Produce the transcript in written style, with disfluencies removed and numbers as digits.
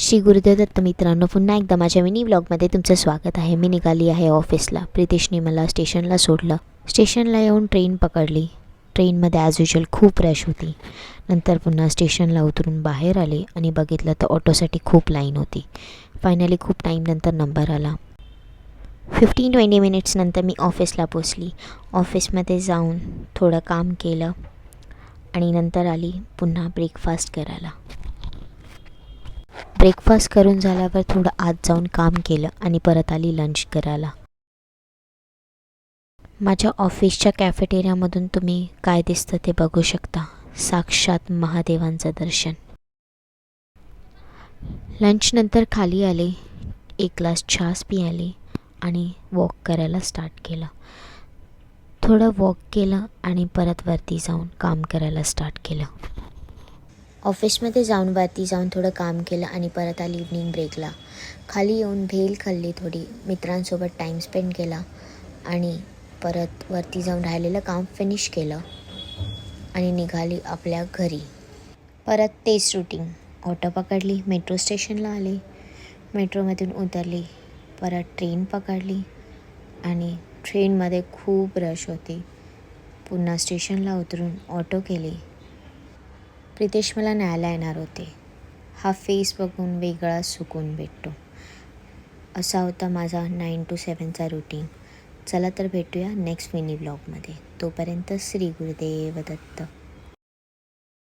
श्री गुरुदेव दत्त मित्रांनो, पुन्हा एकदा माझ्या मिनी व्लॉगमध्ये तुमचं स्वागत आहे. मी निघाली आहे ऑफिसला. प्रितेशने मला स्टेशनला सोडलं. स्टेशनला येऊन ट्रेन पकडली. ट्रेनमध्ये ॲज युजल खूप रश होती. नंतर पुन्हा स्टेशनला उतरून बाहेर आले आणि बघितलं तर ऑटोसाठी खूप लाईन होती. फायनली खूप टाईमनंतर नंबर आला. 15-20 मिनिट्स नंतर मी ऑफिसला पोचली. ऑफिसमध्ये जाऊन थोडं काम केलं आणि नंतर आली पुन्हा ब्रेकफास्ट करायला. ब्रेकफास्ट करून झाल्यावर थोडं आत जाऊन काम केलं आणि परत आली लंच करायला. माझ्या ऑफिसच्या कॅफेटेरियामधून तुम्ही काय दिसतं ते बघू शकता. साक्षात महादेवांचं दर्शन. लंचनंतर खाली आले, एक ग्लास चहाच पियाले आणि वॉक करायला स्टार्ट केलं. थोडं वॉक केलं आणि परत वरती जाऊन काम करायला स्टार्ट केलं. ऑफिसमध्ये वरती जाऊन थोडं काम केलं आणि परत आली इव्हनिंग ब्रेकला. खाली येऊन भेल खाल्ली, थोडी मित्रांसोबत टाईम स्पेंड केला आणि परत वरती जाऊन राहिलेलं काम फिनिश केलं आणि निघाली आपल्या घरी. परत तेच रूटीन. ऑटो पकडली, मेट्रो स्टेशनला आले, मेट्रोमधून उतरली, परत ट्रेन पकडली आणि ट्रेनमध्ये खूप रश होती. पुन्हा स्टेशनला उतरून ऑटो केली. प्रितेश मला न्यायला येणार होते. हा फेस बघून वेगळा सुकून भेटतो. असा होता माझा 9 to 7चा रूटीन. चला तर भेटूया नेक्स्ट मिनी ब्लॉगमध्ये. तोपर्यंत श्री गुरुदेव दत्त.